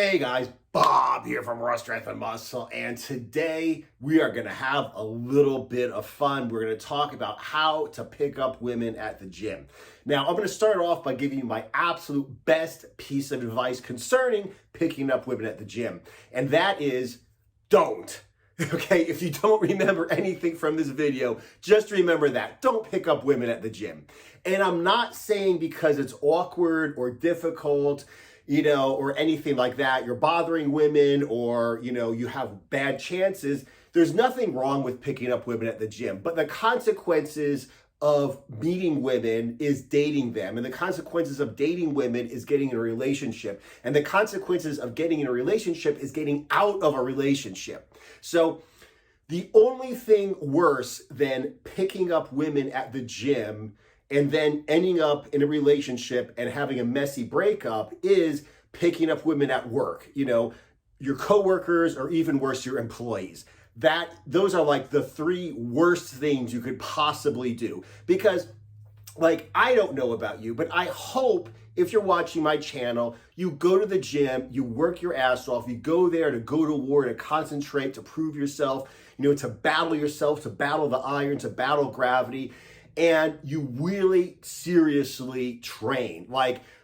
Hey guys, Bob here from Raw Strength and Muscle, and today we are going to have a little bit of fun. We're going to talk about how to pick up women at the gym. Now, I'm going to start off by giving you my absolute best piece of advice concerning picking up women at the gym, and that is don't. Okay, if you don't remember anything from this video, just remember that. Don't pick up women at the gym. And I'm not saying because it's awkward or difficult, or anything like that, you're bothering women or, you have bad chances. There's nothing wrong with picking up women at the gym, but the consequences of meeting women is dating them. And the consequences of dating women is getting in a relationship. And the consequences of getting in a relationship is getting out of a relationship. So the only thing worse than picking up women at the gym and then ending up in a relationship and having a messy breakup is picking up women at work, your coworkers, or even worse, your employees. Those are like the three worst things you could possibly do. Because, I don't know about you, but I hope if you're watching my channel, you go to the gym, you work your ass off, you go there to go to war, to concentrate, to prove yourself, to battle yourself, to battle the iron, to battle gravity, and you really seriously train.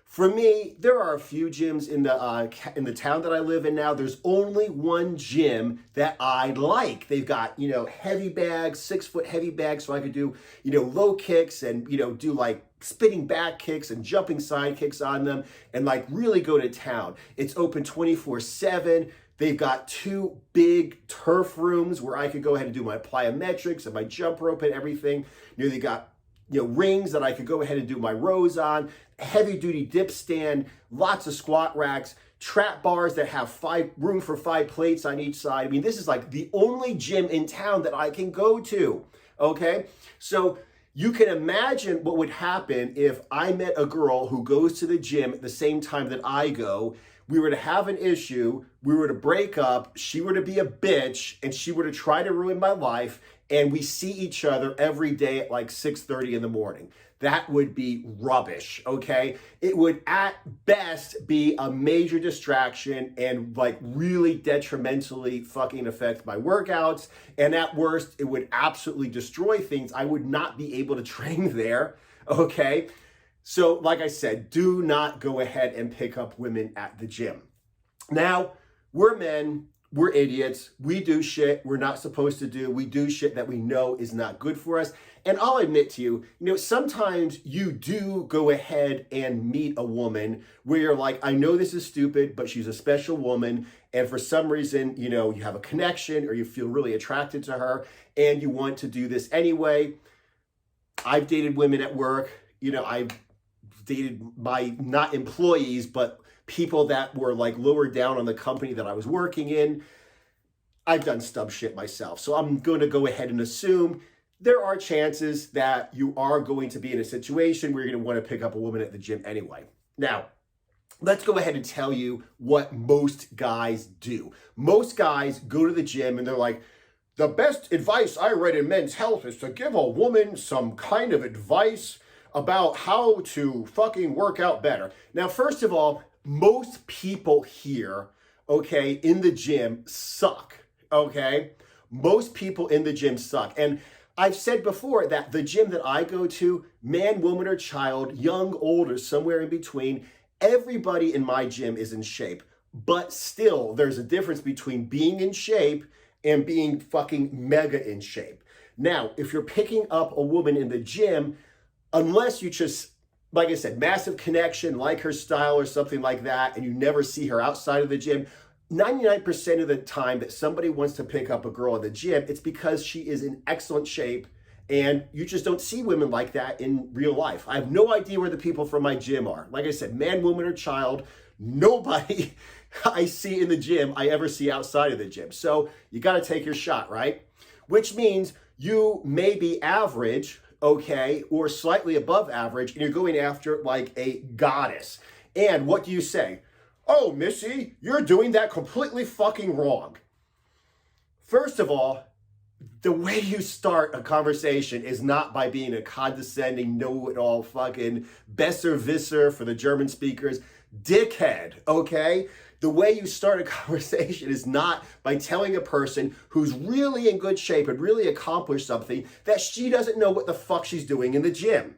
For me, there are a few gyms in the town that I live in now. There's only one gym that I like. They've got, heavy bags, 6-foot heavy bags, so I could do, low kicks and, do spinning back kicks and jumping side kicks on them and really go to town. It's open 24/7. They've got 2 big turf rooms where I could go ahead and do my plyometrics and my jump rope and everything. They got rings that I could go ahead and do my rows on, heavy duty dip stand, lots of squat racks, trap bars that have room for 5 plates on each side. I mean, this is the only gym in town that I can go to. Okay. So you can imagine what would happen if I met a girl who goes to the gym at the same time that I go. We were to have an issue, we were to break up, she were to be a bitch, and she were to try to ruin my life, and we see each other every day at 6:30 in the morning. That would be rubbish, okay? It would at best be a major distraction and really detrimentally fucking affect my workouts. And at worst, it would absolutely destroy things. I would not be able to train there, okay? So like I said, do not go ahead and pick up women at the gym. Now, we're men. We're idiots. We do shit we're not supposed to do. We do shit that we know is not good for us. And I'll admit to you, sometimes you do go ahead and meet a woman where you're I know this is stupid, but she's a special woman. And for some reason, you have a connection or you feel really attracted to her and you want to do this anyway. I've dated women at work. I've dated my, not employees, but people that were lower down on the company that I was working in. I've done stub shit myself. So I'm going to go ahead and assume there are chances that you are going to be in a situation where you're going to want to pick up a woman at the gym anyway. Now, let's go ahead and tell you what most guys do. Most guys go to the gym and they're the best advice I read in Men's Health is to give a woman some kind of advice about how to fucking work out better. Now, first of all, most people here, okay, in the gym suck, okay? Most people in the gym suck. And I've said before that the gym that I go to, man, woman, or child, young, old, or somewhere in between, everybody in my gym is in shape. But still, there's a difference between being in shape and being fucking mega in shape. Now, if you're picking up a woman in the gym, unless you just, like I said, massive connection, like her style or something like that, and you never see her outside of the gym, 99% of the time that somebody wants to pick up a girl at the gym, it's because she is in excellent shape, and you just don't see women like that in real life. I have no idea where the people from my gym are. Like I said, man, woman, or child, nobody I see in the gym I ever see outside of the gym. So you got to take your shot, right? Which means you may be average, okay, or slightly above average, and you're going after a goddess. And what do you say? Oh, Missy, you're doing that completely fucking wrong. First of all, the way you start a conversation is not by being a condescending, know-it-all fucking besserwisser for the German speakers. dickhead, okay? The way you start a conversation is not by telling a person who's really in good shape and really accomplished something that she doesn't know what the fuck she's doing in the gym.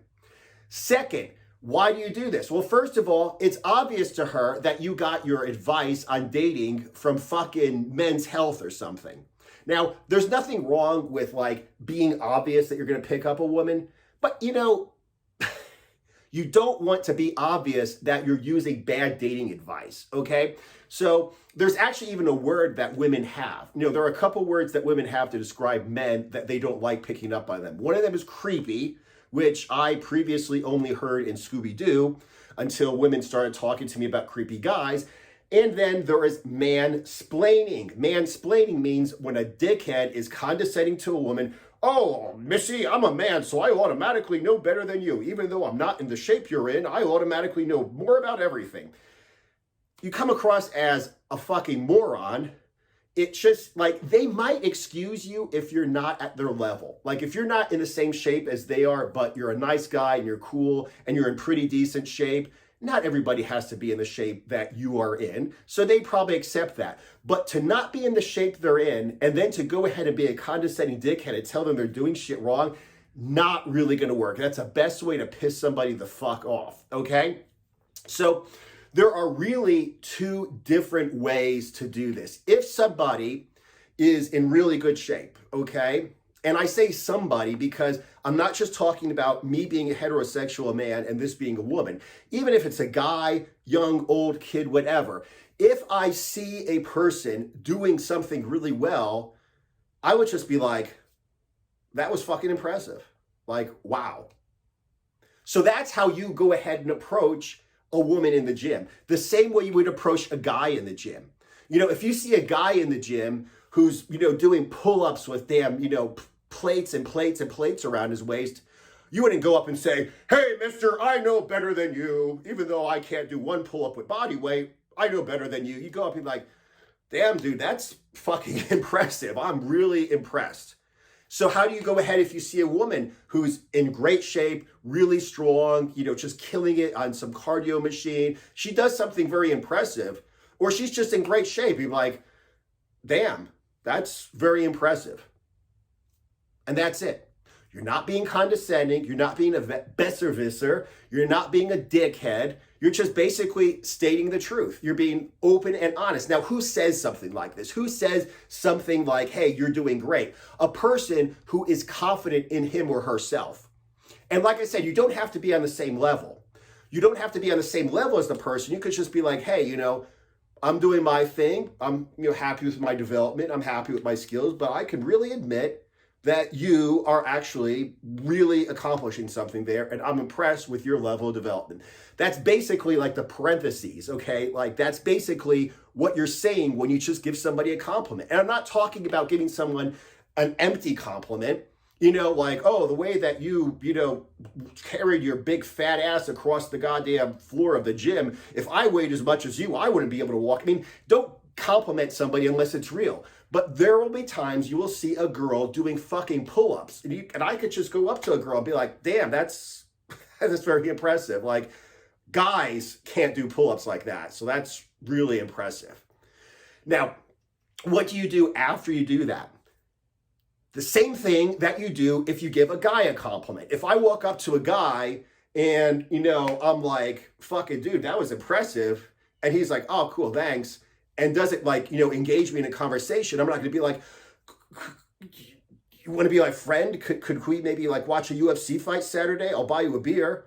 Second, why do you do this? Well, first of all, it's obvious to her that you got your advice on dating from fucking Men's Health or something. Now, there's nothing wrong with like being obvious that you're going to pick up a woman, but you know, you don't want to be obvious that you're using bad dating advice, okay? So there's actually even a word that women have. You know, there are a couple words that women have to describe men that they don't like picking up by them. One of them is creepy, which I previously only heard in Scooby-Doo until women started talking to me about creepy guys. And then there is mansplaining. Mansplaining means when a dickhead is condescending to a woman. Oh, Missy, I'm a man, so I automatically know better than you. Even though I'm not in the shape you're in, I automatically know more about everything. You come across as a fucking moron. It's just like they might excuse you if you're not at their level. Like if you're not in the same shape as they are, but you're a nice guy and you're cool and you're in pretty decent shape. Not everybody has to be in the shape that you are in, so they probably accept that. But to not be in the shape they're in, and then to go ahead and be a condescending dickhead and tell them they're doing shit wrong, not really gonna work. That's the best way to piss somebody the fuck off, okay? So there are really two different ways to do this. If somebody is in really good shape, okay? And I say somebody because I'm not just talking about me being a heterosexual man and this being a woman. Even if it's a guy, young, old, kid, whatever. If I see a person doing something really well, I would just be like, that was fucking impressive. Like, wow. So that's how you go ahead and approach a woman in the gym. The same way you would approach a guy in the gym. You know, if you see a guy in the gym who's, you know, doing pull-ups with damn, you know, plates and plates and plates around his waist, you wouldn't go up and say, hey, mister, I know better than you. Even though I can't do one pull-up with body weight, I know better than you. You go up and be like, damn, dude, that's fucking impressive. I'm really impressed. So how do you go ahead if you see a woman who's in great shape, really strong, you know, just killing it on some cardio machine? She does something very impressive, or she's just in great shape. You're like, damn, that's very impressive. And that's it. You're not being condescending. You're not being a besserwisser. You're not being a dickhead. You're just basically stating the truth. You're being open and honest. Now, who says something like this? Who says something like, hey, you're doing great? A person who is confident in him or herself. And like I said, you don't have to be on the same level. You don't have to be on the same level as the person. You could just be like, hey, you know, I'm doing my thing. I'm, you know, happy with my development. I'm happy with my skills, but I can really admit that you are actually really accomplishing something there, and I'm impressed with your level of development. That's basically like the parentheses, okay? Like that's basically what you're saying when you just give somebody a compliment. And I'm not talking about giving someone an empty compliment, you know, like, oh, the way that you know, carried your big fat ass across the goddamn floor of the gym. If I weighed as much as you, I wouldn't be able to walk. I mean, don't compliment somebody unless it's real. But there will be times you will see a girl doing fucking pull-ups. And I could just go up to a girl and be like, damn, that's very impressive. Like, guys can't do pull-ups like that. So that's really impressive. Now, what do you do after you do that? The same thing that you do if you give a guy a compliment. If I walk up to a guy and, you know, I'm like, fucking dude, that was impressive. And he's like, oh, cool, thanks. And doesn't like, you know, engage me in a conversation. I'm not going to be like, you want to be my friend? Could we maybe like watch a UFC fight Saturday? I'll buy you a beer.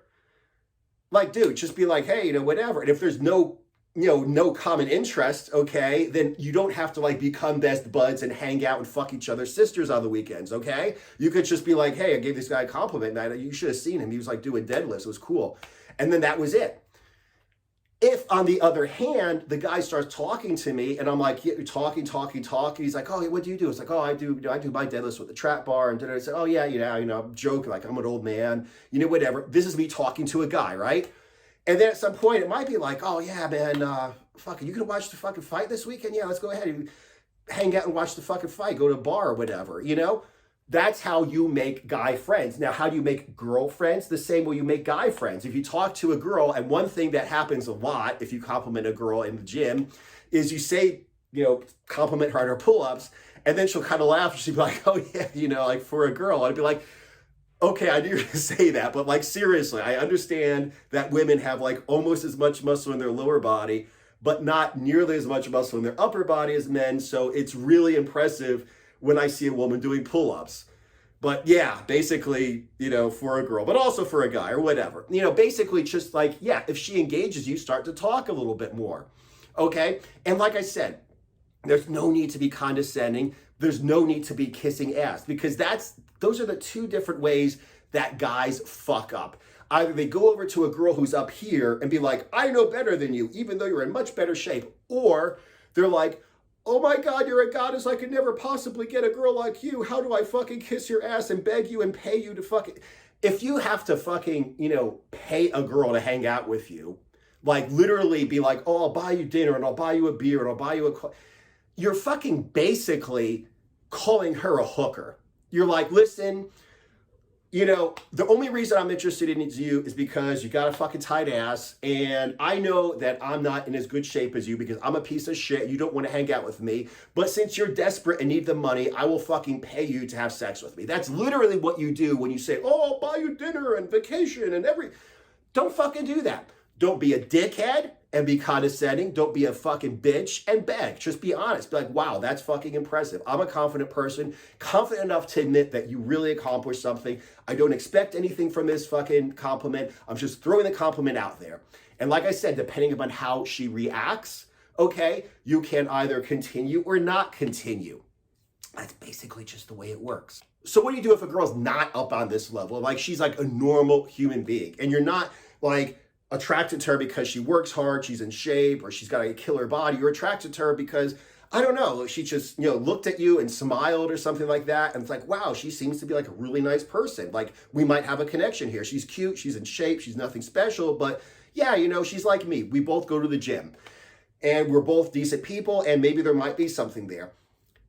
Like, dude, just be like, hey, you know, whatever. And if there's no, you know, no common interest, okay, then you don't have to like become best buds and hang out and fuck each other's sisters on the weekends, okay? You could just be like, hey, I gave this guy a compliment, man. You should have seen him. He was like doing deadlifts. It was cool. And then that was it. If, on the other hand, the guy starts talking to me and I'm like, yeah, you're talking. He's like, oh, what do you do? It's like, oh, I do my deadlifts with the trap bar. And I say, oh, yeah, you know, I'm joking. Like, I'm an old man, you know, whatever. This is me talking to a guy, right? And then at some point, it might be like, oh, yeah, man, fucking, you gonna watch the fucking fight this weekend? Yeah, let's go ahead and hang out and watch the fucking fight. Go to a bar or whatever, you know? That's how you make guy friends. Now, how do you make girl friends? The same way you make guy friends. If you talk to a girl, and one thing that happens a lot if you compliment a girl in the gym is you say, compliment her on her pull-ups, and then she'll kind of laugh. She'll be like, oh yeah, like for a girl. I'd be like, okay, I knew you were going to say that, but like seriously, I understand that women have like almost as much muscle in their lower body, but not nearly as much muscle in their upper body as men. So it's really impressive when I see a woman doing pull-ups. But yeah, basically, for a girl, but also for a guy or whatever. Basically just like, yeah, if she engages you, start to talk a little bit more. Okay? And like I said, there's no need to be condescending. There's no need to be kissing ass, because those are the two different ways that guys fuck up. Either they go over to a girl who's up here and be like, I know better than you, even though you're in much better shape. Or they're like, oh my God, you're a goddess. I could never possibly get a girl like you. How do I fucking kiss your ass and beg you and pay you to fucking... If you have to fucking, pay a girl to hang out with you, like literally be like, oh, I'll buy you dinner and I'll buy you a beer and I'll buy you a... You're fucking basically calling her a hooker. You're like, listen, the only reason I'm interested in you is because you got a fucking tight ass, and I know that I'm not in as good shape as you because I'm a piece of shit. You don't want to hang out with me. But since you're desperate and need the money, I will fucking pay you to have sex with me. That's literally what you do when you say, oh, I'll buy you dinner and vacation and Don't fucking do that. Don't be a dickhead and be condescending. Don't be a fucking bitch and beg. Just be honest. Be like, wow, that's fucking impressive. I'm a confident person, confident enough to admit that you really accomplished something. I don't expect anything from this fucking compliment. I'm just throwing the compliment out there. And like I said, depending upon how she reacts, okay, you can either continue or not continue. That's basically just the way it works. So what do you do if a girl's not up on this level? Like she's like a normal human being and you're not like attracted to her because she works hard, she's in shape, or she's got a killer body. You're attracted to her because, I don't know, she just, looked at you and smiled or something like that. And it's like, wow, she seems to be like a really nice person. Like we might have a connection here. She's cute, she's in shape, she's nothing special, but yeah, she's like me. We both go to the gym and we're both decent people and maybe there might be something there.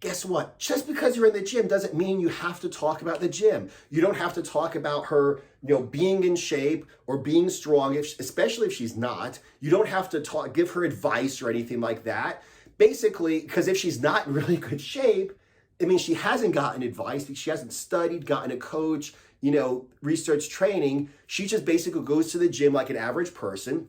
Guess what? Just because you're in the gym doesn't mean you have to talk about the gym. You don't have to talk about her, being in shape or being strong, especially if she's not. You don't have to give her advice or anything like that. Basically, because if she's not in really good shape, it means she hasn't gotten advice, she hasn't studied, gotten a coach, research training. She just basically goes to the gym like an average person.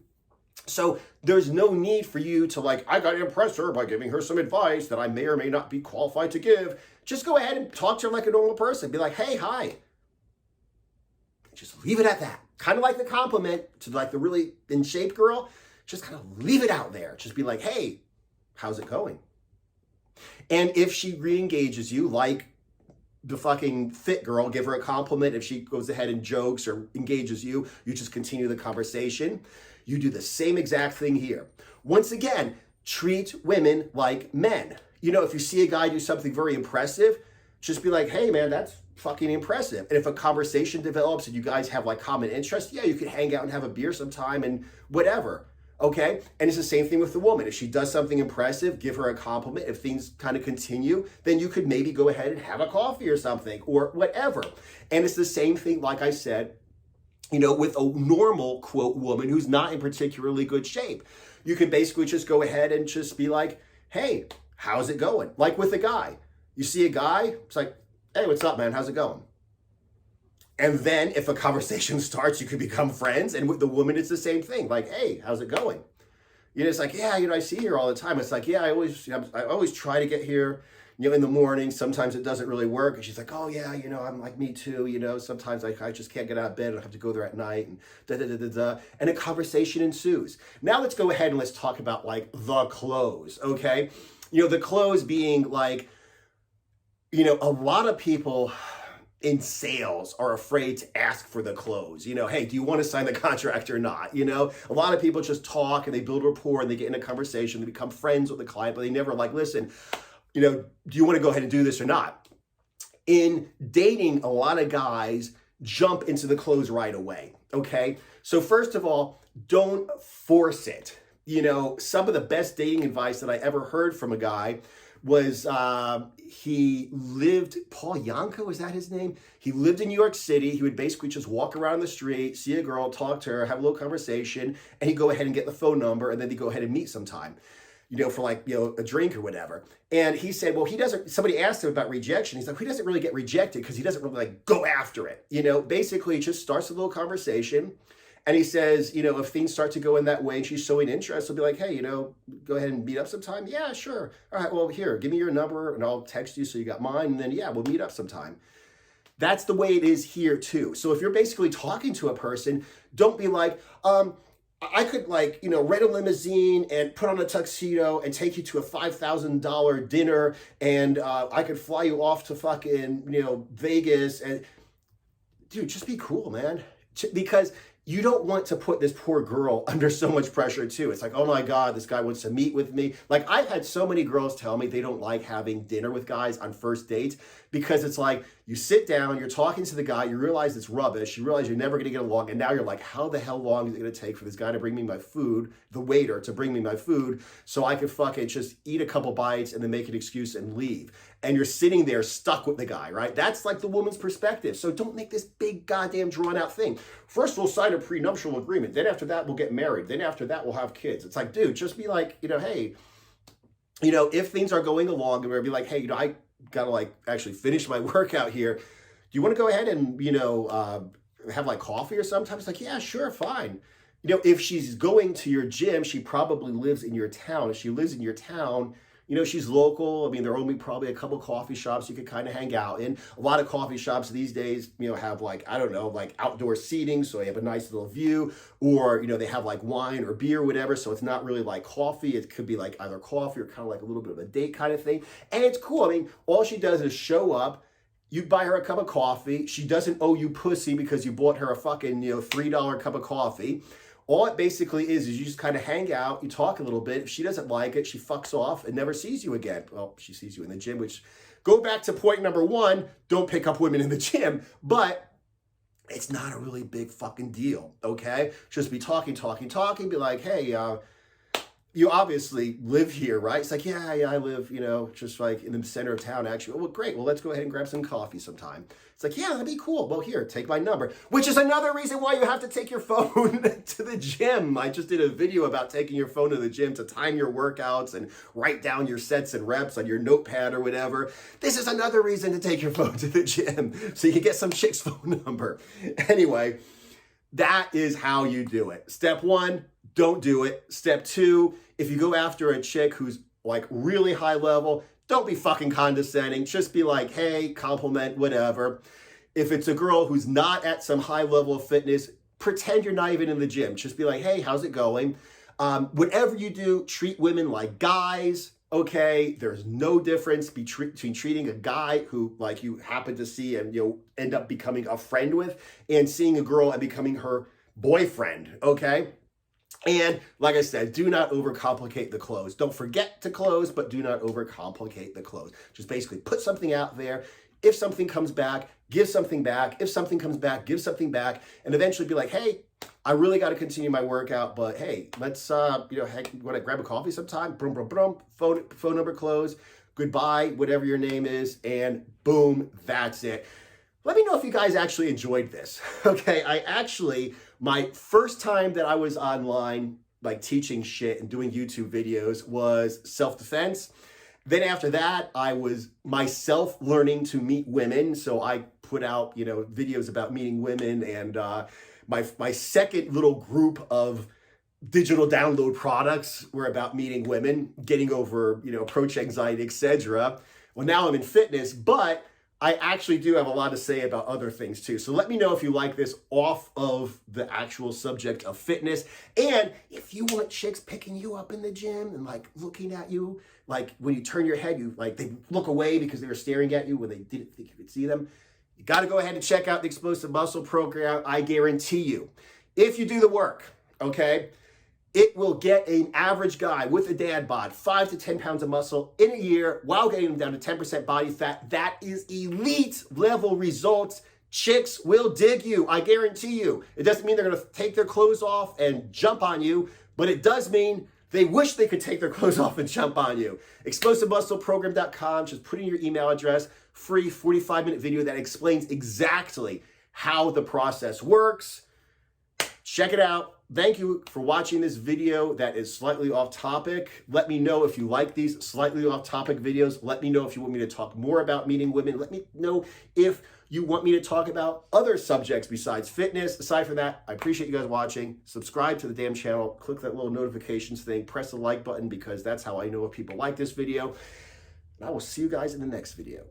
So there's no need for you to I got to impress her by giving her some advice that I may or may not be qualified to give. Just go ahead and talk to her like a normal person. Be like, hey, hi. Just leave it at that. Kind of like the compliment to the really in shape girl. Just kind of leave it out there. Just be like, hey, how's it going? And if she re-engages you like the fucking fit girl, give her a compliment. If she goes ahead and jokes or engages you, you just continue the conversation. You do the same exact thing here. Once again, treat women like men. If you see a guy do something very impressive, just be like, hey man, that's fucking impressive. And if a conversation develops and you guys have common interests, yeah, you could hang out and have a beer sometime and whatever. Okay? And it's the same thing with the woman. If she does something impressive, give her a compliment. If things kind of continue, then you could maybe go ahead and have a coffee or something or whatever. And it's the same thing, like I said, with a normal, quote, woman who's not in particularly good shape. You can basically just go ahead and just be like, hey, how's it going? Like with a guy. You see a guy, it's like, hey, what's up, man? How's it going? And then if a conversation starts, you could become friends. And with the woman, it's the same thing. Like, hey, how's it going? It's like, yeah, I see you here all the time. It's like, yeah, I always try to get here, in the morning. Sometimes it doesn't really work. And she's like, oh yeah, I'm like me too. Sometimes I just can't get out of bed and I have to go there at night and da-da-da-da-da. And a conversation ensues. Now let's go ahead and let's talk about the clothes, okay? The clothes being a lot of people in sales are afraid to ask for the clothes. Hey, do you want to sign the contract or not? A lot of people just talk and they build rapport and they get in a conversation, they become friends with the client, but they never listen, do you want to go ahead and do this or not? In dating, a lot of guys jump into the clothes right away, okay? So first of all, don't force it. some of the best dating advice that I ever heard from a guy was Paul Yanko, is that his name? He lived in New York City. He would basically just walk around the street, see a girl, talk to her, have a little conversation, and he'd go ahead and get the phone number, and then they'd go ahead and meet sometime, for a drink or whatever. And he said, well, somebody asked him about rejection. He's like, he doesn't really get rejected because he doesn't really go after it. Basically it just starts a little conversation. And he says, if things start to go in that way and she's showing interest, he'll be like, hey, go ahead and meet up sometime. Yeah, sure. All right, well, here, give me your number and I'll text you so you got mine. And then, yeah, we'll meet up sometime. That's the way it is here too. So if you're basically talking to a person, don't be like, I could rent a limousine and put on a tuxedo and take you to a $5,000 dinner and I could fly you off to fucking, Vegas. And dude, just be cool, man. Because you don't want to put this poor girl under so much pressure too. It's like, oh my God, this guy wants to meet with me. Like I've had so many girls tell me they don't like having dinner with guys on first dates because it's like you sit down, you're talking to the guy, you realize it's rubbish, you realize you're never gonna get along, and now you're like, how the hell long is it gonna take for this guy to bring me my food, the waiter to bring me my food, so I could fucking just eat a couple bites and then make an excuse and leave. And you're sitting there stuck with the guy, right? That's like the woman's perspective. So don't make this big goddamn drawn out thing. First we'll sign a prenuptial agreement. Then after that we'll get married. Then after that we'll have kids. It's like, dude, just be like, hey, if things are going along, and we'll be like, hey, I gotta actually finish my workout here. Do you want to go ahead and, have coffee or something? It's like, yeah, sure, fine. If she's going to your gym, she probably lives in your town. If she lives in your town, she's local. I mean, there are only probably a couple coffee shops you could kind of hang out in. A lot of coffee shops these days, have outdoor seating, so they have a nice little view, or, they have wine or beer or whatever, so it's not really like coffee. It could be either coffee or kind of a little bit of a date kind of thing. And it's cool. I mean, all she does is show up. You buy her a cup of coffee. She doesn't owe you pussy because you bought her a fucking, $3 cup of coffee. All it basically is you just kind of hang out, you talk a little bit. If she doesn't like it, she fucks off and never sees you again. Well, she sees you in the gym, which go back to point number one, don't pick up women in the gym, but it's not a really big fucking deal, okay? Just be talking, be like, hey, you obviously live here, right? It's like, yeah, I live, just in the center of town, actually. Well, great. Well, let's go ahead and grab some coffee sometime. It's like, yeah, that'd be cool. Well, here, take my number, which is another reason why you have to take your phone to the gym. I just did a video about taking your phone to the gym to time your workouts and write down your sets and reps on your notepad or whatever. This is another reason to take your phone to the gym so you can get some chick's phone number. Anyway, that is how you do it. Step one, don't do it. Step two, if you go after a chick who's really high level, don't be fucking condescending. Just be like, hey, compliment, whatever. If it's a girl who's not at some high level of fitness, pretend you're not even in the gym. Just be like, hey, how's it going? Whatever you do, treat women like guys, okay? There's no difference between treating a guy who you happen to see and end up becoming a friend with and seeing a girl and becoming her boyfriend, okay? And like I said, do not overcomplicate the close. Don't forget to close, but do not overcomplicate the close. Just basically put something out there. If something comes back, give something back. If something comes back, give something back. And eventually be like, hey, I really got to continue my workout, but hey, let's, heck, you want to grab a coffee sometime? Boom, boom, boom, phone number closed. Goodbye, whatever your name is. And boom, that's it. Let me know if you guys actually enjoyed this. Okay, my first time that I was online, teaching shit and doing YouTube videos was self-defense. Then after that, I was myself learning to meet women. So I put out, videos about meeting women, and my second little group of digital download products were about meeting women, getting over, approach anxiety, etc. Well, now I'm in fitness, but I actually do have a lot to say about other things too. So let me know if you like this off of the actual subject of fitness. And if you want chicks picking you up in the gym and looking at you, when you turn your head, they look away because they were staring at you when they didn't think you could see them. You got to go ahead and check out the Explosive Muscle Program. I guarantee you, if you do the work, okay, it will get an average guy with a dad bod 5 to 10 pounds of muscle in a year while getting them down to 10% body fat. That is elite level results. Chicks will dig you. I guarantee you. It doesn't mean they're going to take their clothes off and jump on you, but it does mean they wish they could take their clothes off and jump on you. ExplosiveMuscleProgram.com, just put in your email address, free 45-minute video that explains exactly how the process works. Check it out. Thank you for watching this video that is slightly off topic. Let me know if you like these slightly off topic videos. Let me know if you want me to talk more about meeting women. Let me know if you want me to talk about other subjects besides fitness. Aside from that, I appreciate you guys watching. Subscribe to the damn channel. Click that little notifications thing. Press the like button because that's how I know if people like this video. And I will see you guys in the next video.